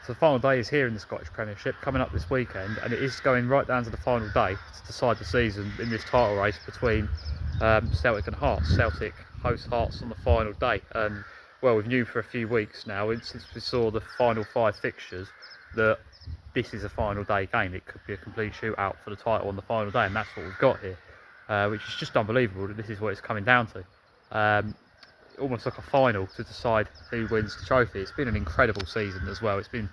So the final day is here in the Scottish Premiership, coming up this weekend, and it is going right down to the final day to decide the season in this title race between Celtic and Hearts. Celtic host Hearts on the final day, and well, we've knew for a few weeks now, since we saw the final 5 fixtures, that this is a final day game. It could be a complete shootout for the title on the final day, and that's what we've got here, which is just unbelievable that this is what it's coming down to. Almost like a final to decide who wins the trophy. It's been an incredible season as well. It's been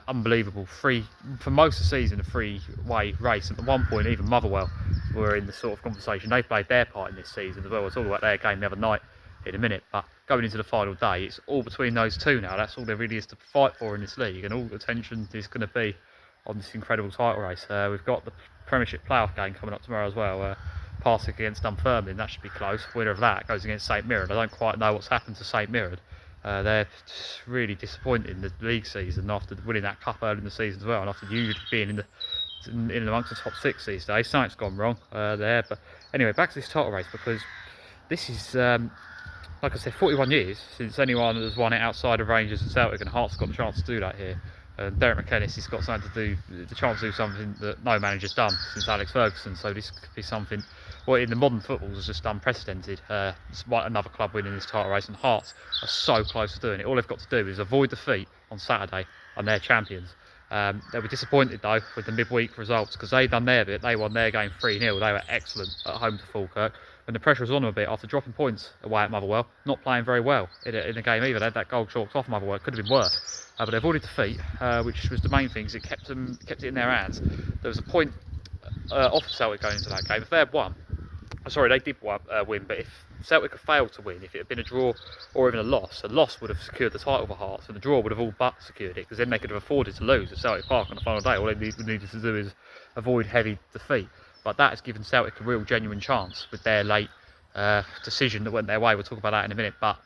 unbelievable. For most of the season, a three-way race. At one point, even Motherwell were in the sort of conversation. They played their part in this season as well. We'll talk about their game the other night in a minute. But going into the final day, it's all between those two now. That's all there really is to fight for in this league, and all the attention is going to be on this incredible title race. We've got the Premiership playoff game coming up tomorrow as well. Partick against Dunfermline, that should be close. Winner of that goes against St Mirren. I don't quite know what's happened to St Mirren. They're really disappointed in the league season after winning that cup early in the season as well, and after usually being in amongst the top 6 these days. Something's gone wrong there. But anyway, back to this title race, because this is, like I said, 41 years since anyone has won it outside of Rangers and Celtic, and Hearts got the chance to do that here. Derek McKennis has got something to do, the chance to do something that no manager's done since Alex Ferguson. So this could be something, well, in the modern football is just unprecedented. Despite another club winning this title race, and Hearts are so close to doing it. All they've got to do is avoid defeat on Saturday, and they're champions. They were disappointed though with the midweek results, because they done their bit. They won their game 3-0. They were excellent at home to Falkirk, and the pressure was on them a bit after dropping points away at Motherwell, not playing very well in the game either. They had that goal chalked off Motherwell. It could have been worse. But they avoided defeat, which was the main thing, because it kept it in their hands. There was a point off of Celtic going into that game. If they had won, sorry, they did win, but if Celtic had failed to win, if it had been a draw or even a loss would have secured the title for Hearts, and the draw would have all but secured it, because then they could have afforded to lose at Celtic Park on the final day. All they needed to do is avoid heavy defeat. But that has given Celtic a real genuine chance with their late decision that went their way. We'll talk about that in a minute. But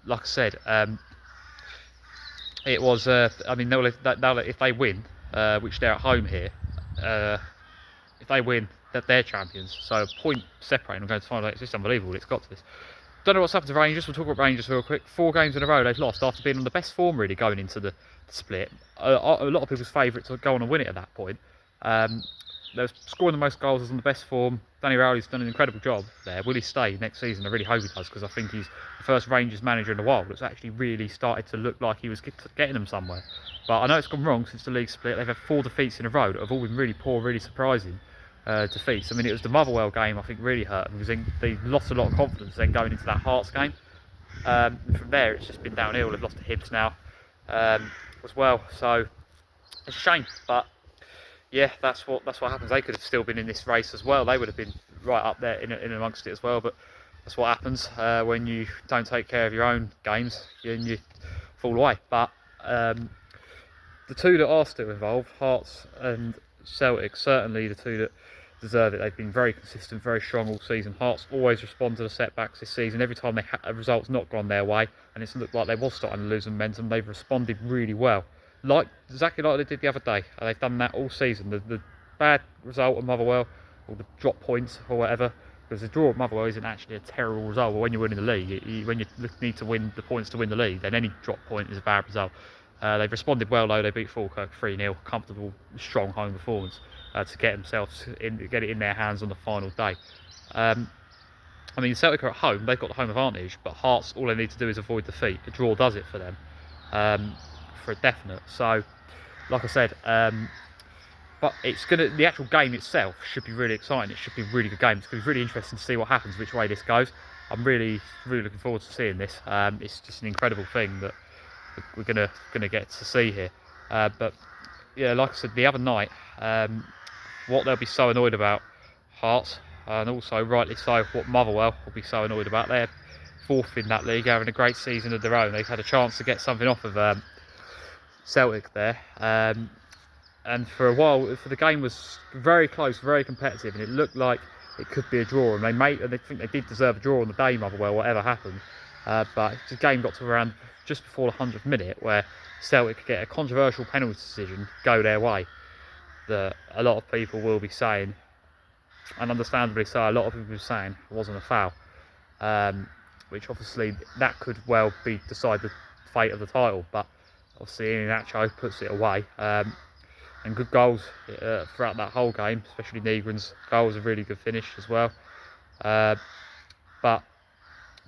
like I said, it was, I mean, if they win, which they're at home here, if they win, that they're champions. So a point separating and going to final. It's just unbelievable. It's got to this. Don't know what's happened to Rangers. We'll talk about Rangers real quick. 4 games in a row they've lost after being on the best form really going into the split. A lot of people's favourite to go on and win it at that point. They're scoring the most goals, is on the best form. Danny Rowley's done an incredible job there. Will he stay next season? I really hope he does, because I think he's the first Rangers manager in a while that's actually really started to look like he was getting them somewhere. But I know it's gone wrong since the league split. They've had 4 defeats in a row that have all been really poor, really surprising defeats. I mean, it was the Motherwell game I think really hurt them, because they lost a lot of confidence then going into that Hearts game. From there, it's just been downhill. They've lost to Hibs now as well. So it's a shame, but yeah, that's what happens. They could have still been in this race as well. They would have been right up there in amongst it as well. But that's what happens when you don't take care of your own games and you fall away. But the two that are still involved, Hearts and Celtic, certainly the two that deserve it. They've been very consistent, very strong all season. Hearts always respond to the setbacks this season. Every time a result's not gone their way, and it's looked like they was starting to lose momentum, they've responded really well. Exactly like they did the other day. They've done that all season. The bad result at Motherwell, or the drop points or whatever, because the draw at Motherwell isn't actually a terrible result. But when you're winning the league, when you need to win the points to win the league, then any drop point is a bad result. They've responded well though. They beat Falkirk 3-0, comfortable, strong home performance to get it in their hands on the final day. I mean, Celtic are at home. They've got the home advantage, but Hearts, all they need to do is avoid defeat. A draw does it for them. For a definite. So like I said, but the actual game itself should be really exciting. It should be a really good game. It's going to be really interesting to see what happens, which way this goes. I'm really looking forward to seeing this. It's just an incredible thing that we're gonna get to see here. But yeah, like I said the other night, what they'll be so annoyed about, Hearts, and also rightly so, what Motherwell will be so annoyed about. They're 4th in that league, having a great season of their own. They've had a chance to get something off of Celtic there, and for a while, the game was very close, very competitive, and it looked like it could be a draw. And they think they did deserve a draw on the day, Motherwell, whatever happened. But the game got to around just before the 100th minute, where Celtic could get a controversial penalty decision go their way, that a lot of people will be saying, and understandably so, a lot of people are saying it wasn't a foul, which obviously that could well decide the fate of the title. But Obviously, Iheanacho puts it away. And good goals throughout that whole game, especially Negron's goal was a really good finish as well. But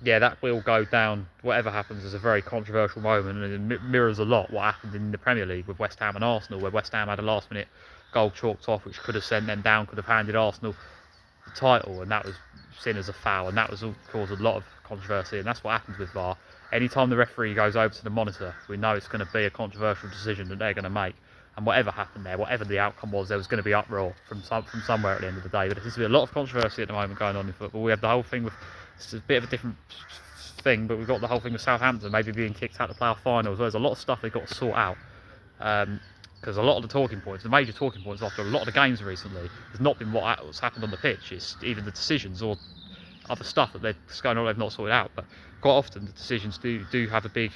yeah, that will go down, whatever happens, as a very controversial moment, and it mirrors a lot what happened in the Premier League with West Ham and Arsenal, where West Ham had a last minute goal chalked off which could have sent them down, could have handed Arsenal the title, and that was seen as a foul, and that was all caused a lot of controversy. And that's what happens with VAR. Anytime the referee goes over to the monitor, we know it's going to be a controversial decision that they're going to make, and whatever happened there, whatever the outcome was, there was going to be uproar from somewhere at the end of the day. But there seems to be a lot of controversy at the moment going on in football. We have the whole thing with, it's a bit of a different thing, but we've got the whole thing with Southampton maybe being kicked out of the playoff finals. There's a lot of stuff they've got to sort out, because a lot of the talking points, the major talking points after a lot of the games recently, has not been what's happened on the pitch. It's either the decisions or other stuff that they're going on, they've not sorted out. But quite often the decisions do have a big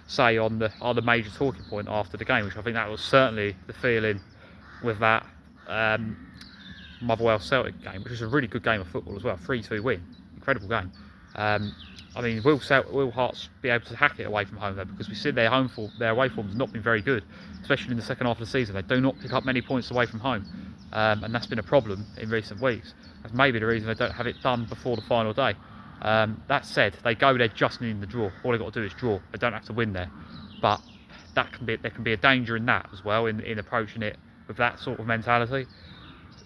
say on the major talking point after the game, which I think that was certainly the feeling with that Motherwell Celtic game, which was a really good game of football as well. 3-2 win, incredible game. I mean, will Hearts be able to hack it away from home though? Because we see their away form has not been very good, especially in the second half of the season. They do not pick up many points away from home, and that's been a problem in recent weeks. That's maybe the reason they don't have it done before the final day. That said, they go there just needing the draw. All they've got to do is draw. They don't have to win there, but there can be a danger in that as well in approaching it with that sort of mentality.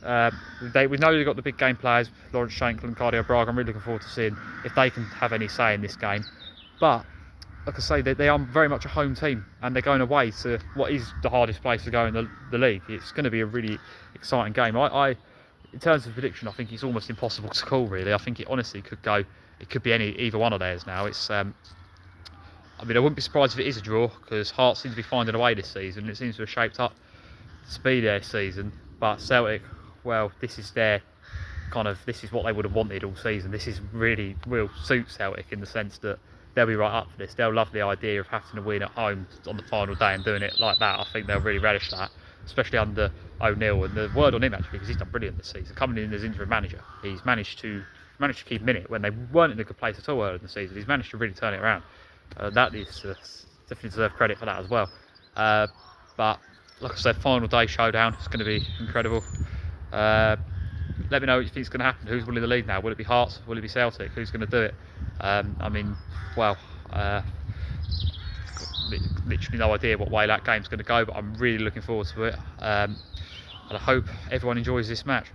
We know they've got the big game players, Lawrence Shankland and Cardio Braga. I'm really looking forward to seeing if they can have any say in this game. But like I say, they are very much a home team, and they're going away to what is the hardest place to go in the league. It's going to be a really exciting game. In terms of prediction, I think it's almost impossible to call. Really, I think it honestly could go. It could be either one of theirs now. I mean, I wouldn't be surprised if it is a draw, because Hearts seem to be finding a way this season. It seems to have shaped up to be their season. But Celtic, well, this is what they would have wanted all season. This is will suit Celtic in the sense that they'll be right up for this. They'll love the idea of having to win at home on the final day and doing it like that. I think they'll really relish that, especially under O'Neill. And the word on him actually, because he's done brilliant this season. Coming in as interim manager, he's managed to keep him in it when they weren't in a good place at all earlier in the season. He's managed to really turn it around. That is definitely deserve credit for that as well. But like I said, final day showdown. It's going to be incredible. Let me know what you think is going to happen. Who's winning the league now? Will it be Hearts? Will it be Celtic? Who's going to do it? I mean, well, literally no idea what way that game's going to go, but I'm really looking forward to it. And I hope everyone enjoys this match.